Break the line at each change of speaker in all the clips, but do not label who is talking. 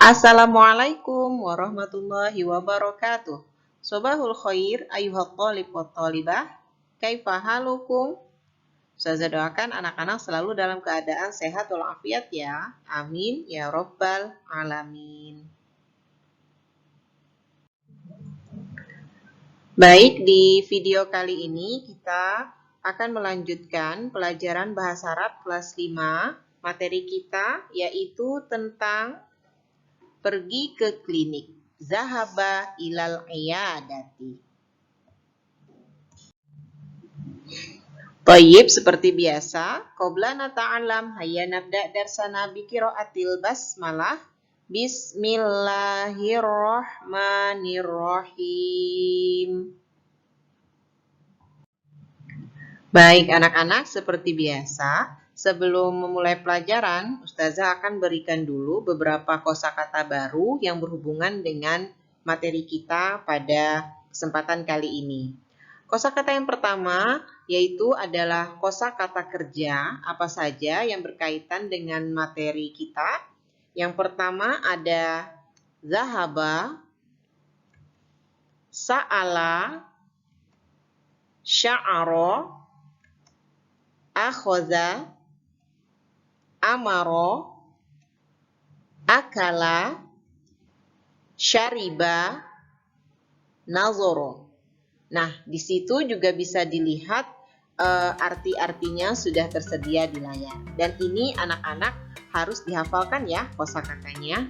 Assalamualaikum warahmatullahi wabarakatuh. Sobahul khair ayuhat talib wa talibah. Kaifa halukum? Ustazah doakan anak-anak selalu dalam keadaan sehat walafiat ya. Amin ya rabbal alamin. Baik, di video kali ini kita akan melanjutkan pelajaran bahasa Arab kelas 5. Materi kita yaitu tentang pergi ke klinik. Zahaba ilal iyadati. Tayyib, seperti biasa, qabla nata'alam hayya nabda darsana bi qiraatil basmalah. Bismillahirrahmanirrahim. Baik anak-anak, seperti biasa, sebelum memulai pelajaran, Ustazah akan berikan dulu beberapa kosakata baru yang berhubungan dengan materi kita pada kesempatan kali ini. Kosakata yang pertama yaitu adalah kosakata kerja, apa saja yang berkaitan dengan materi kita. Yang pertama ada zahaba, sa'ala, sya'ara, akhoza, amaro, akala, syariba, nazoro. Nah, di situ juga bisa dilihat arti-artinya sudah tersedia di layar. Dan ini anak-anak harus dihafalkan ya kosakatanya.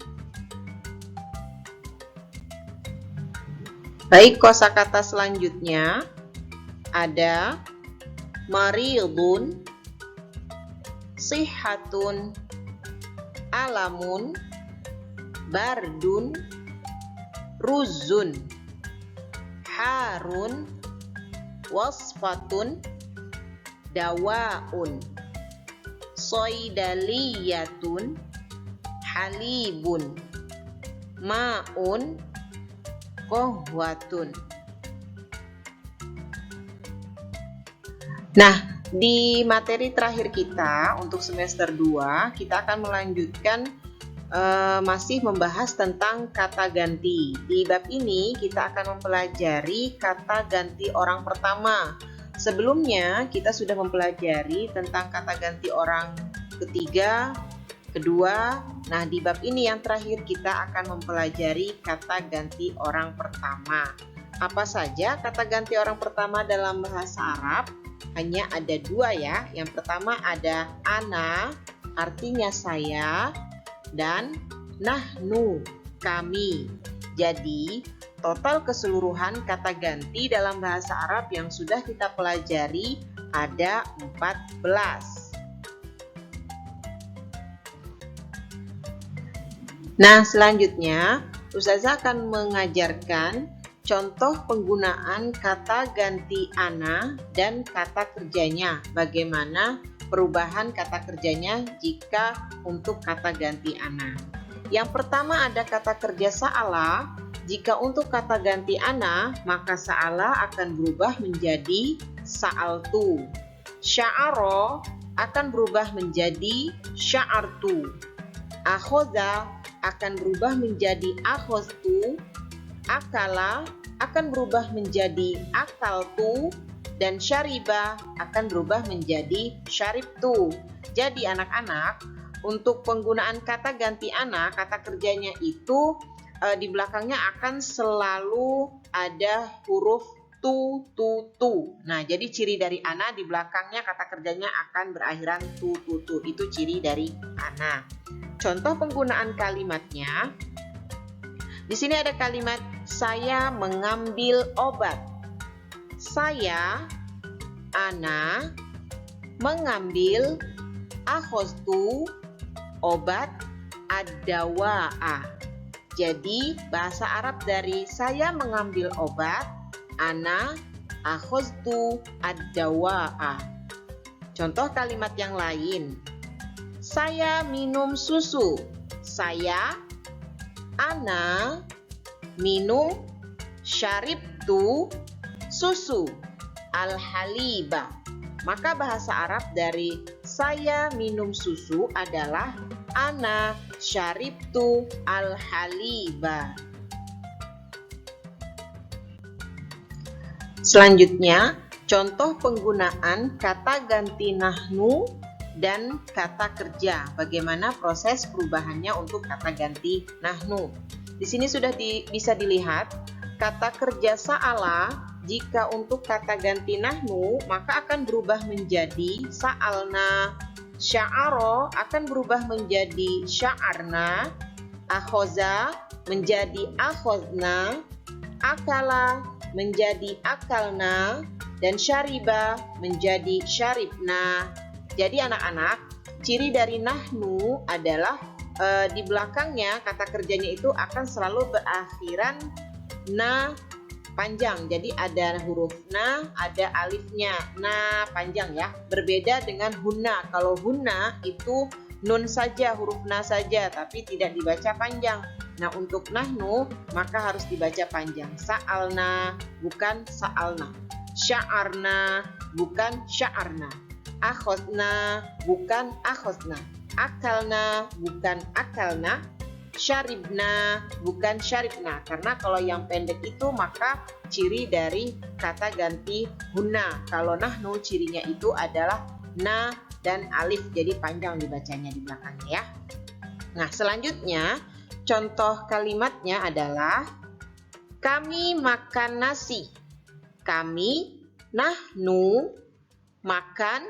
Baik, kosakata selanjutnya ada maridun, sihatun, alamun, bardun, ruzun, harun, wasfatun, dawaun, soidaliyatun, halibun, maun, kohwatun. Nah, di materi terakhir kita untuk semester 2, kita akan melanjutkan masih membahas tentang kata ganti. Di bab ini kita akan mempelajari kata ganti orang pertama. Sebelumnya kita sudah mempelajari tentang kata ganti orang ketiga, kedua. Nah, di bab ini yang terakhir kita akan mempelajari kata ganti orang pertama. Apa saja kata ganti orang pertama dalam bahasa Arab? Hanya ada dua ya. Yang pertama ada ana, artinya saya, dan nahnu, kami. Jadi, total keseluruhan kata ganti dalam bahasa Arab yang sudah kita pelajari ada 14. Nah, selanjutnya Ustazah akan mengajarkan contoh penggunaan kata ganti ana dan kata kerjanya. Bagaimana perubahan kata kerjanya jika untuk kata ganti ana. Yang pertama ada kata kerja sa'ala. Jika untuk kata ganti ana, maka sa'ala akan berubah menjadi sa'altu. Sya'aro akan berubah menjadi sya'artu. Akhoza akan berubah menjadi akhoztu. Akala akan berubah menjadi akaltu. Dan syariba akan berubah menjadi syaribtu. Jadi anak-anak, untuk penggunaan kata ganti ana, kata kerjanya itu di belakangnya akan selalu ada huruf tu. Nah, jadi ciri dari ana di belakangnya kata kerjanya akan berakhiran tu. Itu ciri dari ana. Contoh penggunaan kalimatnya. Di sini ada kalimat saya mengambil obat. Saya, ana, mengambil, akhoztu, obat, ad-dawa'a. Jadi bahasa Arab dari saya mengambil obat, ana, akhoztu, ad-dawa'a. Contoh kalimat yang lain. Saya minum susu. Saya, ana, minum, syaribtu, susu, al-haliba. Maka bahasa Arab dari saya minum susu adalah ana syaribtu al-haliba. Selanjutnya, contoh penggunaan kata ganti nahnu dan kata kerja. Bagaimana proses perubahannya untuk kata ganti nahnu. Di sini sudah bisa dilihat kata kerja sa'ala. Jika untuk kata ganti nahnu maka akan berubah menjadi sa'alna. Sya'aro akan berubah menjadi sya'arna. Akhoza menjadi akhozna. Akala menjadi akalna. Dan syariba menjadi syaribna. Jadi anak-anak, ciri dari nahnu adalah di belakangnya kata kerjanya itu akan selalu berakhiran na panjang. Jadi ada huruf na, ada alifnya, na panjang ya. Berbeda dengan hunna. Kalau hunna itu nun saja, huruf na saja, tapi tidak dibaca panjang. Nah, untuk nahnu maka harus dibaca panjang. Sa'alna bukan sa'alna. Sya'arna bukan sya'arna. Akhozna bukan akhozna. Akalna bukan akalna. Syaribna bukan syaribna. Karena kalau yang pendek itu maka ciri dari kata ganti hunna. Kalau nahnu cirinya itu adalah na dan alif, jadi panjang dibacanya di belakangnya ya. Nah, selanjutnya contoh kalimatnya adalah kami makan nasi. Kami nahnu makan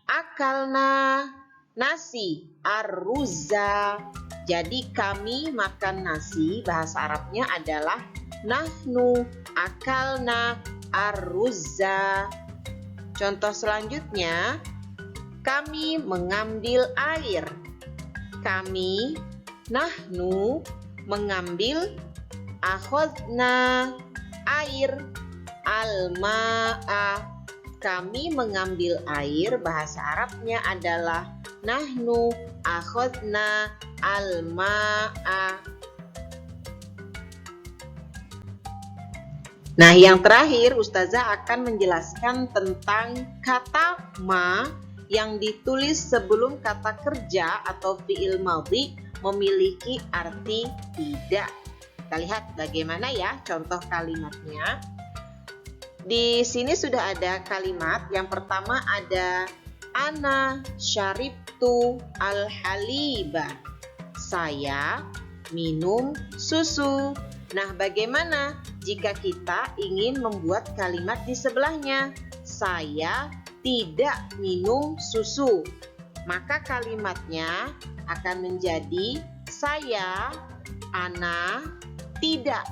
akalna nasi arruza. Jadi kami makan nasi, bahasa Arabnya adalah nahnu akalna arruza. Contoh selanjutnya, kami mengambil air. Kami nahnu mengambil akhozna air al-ma'a. Kami mengambil air, bahasa Arabnya adalah nahnu akhozna al-ma'a. Nah, yang terakhir Ustazah akan menjelaskan tentang kata ma yang ditulis sebelum kata kerja atau fi'il madhi memiliki arti tidak. Kita lihat bagaimana ya contoh kalimatnya. Di sini sudah ada kalimat. Yang pertama ada ana syaribtu al-haliba. Saya minum susu. Nah, bagaimana jika kita ingin membuat kalimat di sebelahnya? Saya tidak minum susu. Maka kalimatnya akan menjadi saya, ana, tidak,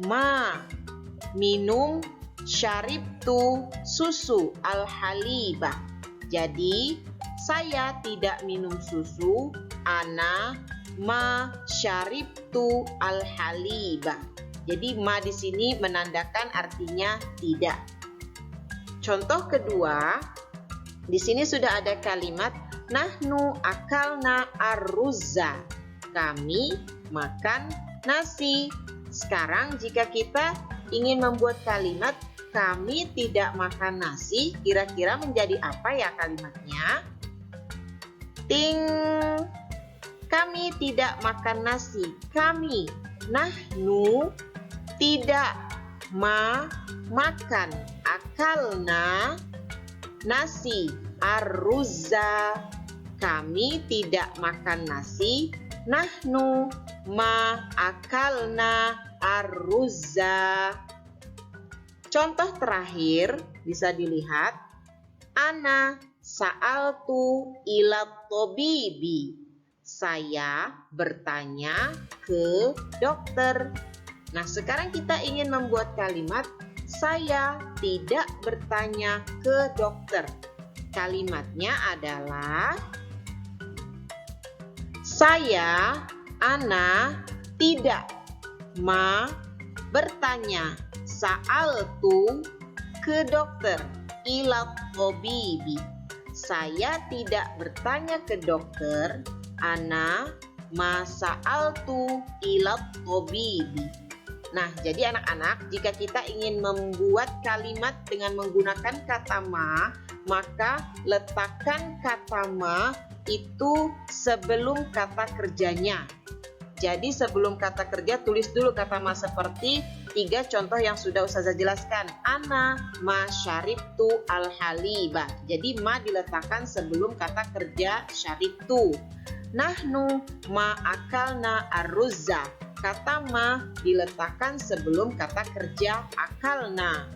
ma, minum, syaribtu, susu, al-haliba. Jadi, saya tidak minum susu, ana, ma, syaribtu, al-haliba. Jadi, ma di sini menandakan artinya tidak. Contoh kedua, di sini sudah ada kalimat nahnu akalna arruza. Kami makan nasi. Sekarang jika kita ingin membuat kalimat kami tidak makan nasi, kira-kira menjadi apa ya kalimatnya? Ting. Kami tidak makan nasi. Kami nahnu tidak makan akalna nasi arruza. Kami tidak makan nasi. Nahnu akalna arruza. Contoh terakhir bisa dilihat. Ana sa'altu ila tobibi. Saya bertanya ke dokter. Nah, sekarang kita ingin membuat kalimat saya tidak bertanya ke dokter. Kalimatnya adalah saya, ana, tidak, bertanya, sa'altu, ke dokter, ila tobibi. Saya tidak bertanya ke dokter, ana, sa'altu, ila tobibi. Nah, jadi anak-anak, jika kita ingin membuat kalimat dengan menggunakan kata ma, maka letakkan kata ma itu sebelum kata kerjanya. Jadi sebelum kata kerja tulis dulu kata ma seperti 3 contoh yang sudah Ustazah jelaskan. Ana ma syaribtu al-haliba. Jadi ma diletakkan sebelum kata kerja syaribtu. Nahnu ma akalna ar-ruzza. Kata ma diletakkan sebelum kata kerja akalna.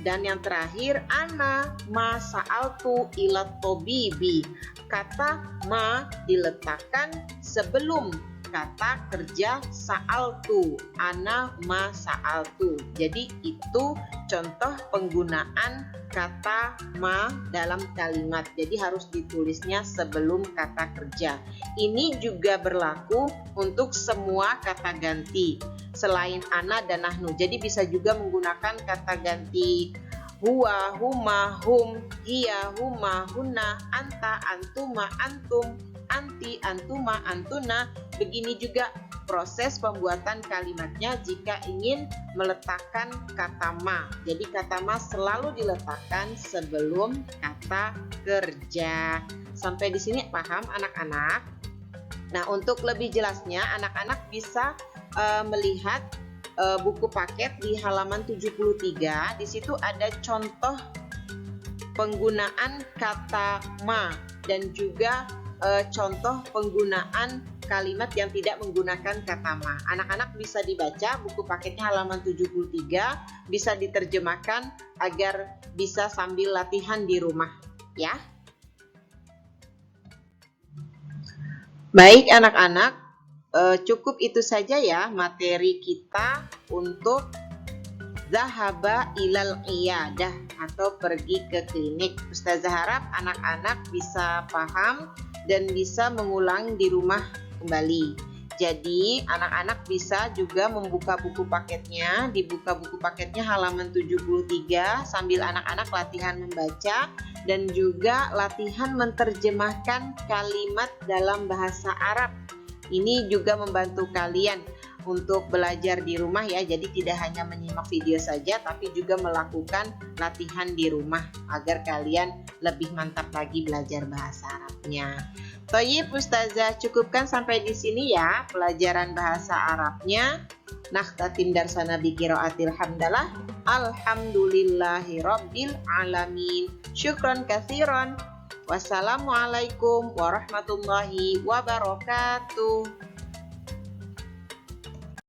Dan yang terakhir, ana ma sa'altu ila tobibi. Kata ma diletakkan sebelum kata kerja sa'altu, ana ma sa'altu. Jadi itu contoh penggunaan kata ma dalam kalimat. Jadi harus ditulisnya sebelum kata kerja. Ini juga berlaku untuk semua kata ganti selain ana dan nahnu. Jadi bisa juga menggunakan kata ganti huwa, huma, hum, hiya, huma, hunna, anta, antuma, antum, anti, antuma, antuna. Begini juga proses pembuatan kalimatnya jika ingin meletakkan kata ma. Jadi kata ma selalu diletakkan sebelum kata kerja. Sampai di sini paham anak-anak? Nah, untuk lebih jelasnya anak-anak bisa melihat buku paket di halaman 73. Di situ ada contoh penggunaan kata ma dan juga contoh penggunaan kalimat yang tidak menggunakan kata ma. Anak-anak bisa dibaca buku paketnya halaman 73, bisa diterjemahkan agar bisa sambil latihan di rumah, ya. Baik anak-anak, cukup itu saja ya materi kita untuk zahaba ilal iyadah atau pergi ke klinik. Ustazah harap anak-anak bisa paham dan bisa mengulang di rumah kembali. Jadi anak-anak bisa juga membuka buku paketnya, dibuka buku paketnya halaman 73 sambil anak-anak latihan membaca dan juga latihan menerjemahkan kalimat dalam bahasa Arab. Ini juga membantu kalian untuk belajar di rumah ya. Jadi tidak hanya menyimak video saja tapi juga melakukan latihan di rumah agar kalian lebih mantap lagi belajar bahasa Arabnya. Thayyib, Ustazah cukupkan sampai di sini ya pelajaran bahasa Arabnya. Nakhtatim darsana bi qiraatil hamdalah. Alhamdulillahi rabbil alamin. Syukran katsiran. Wassalamualaikum warahmatullahi wabarakatuh.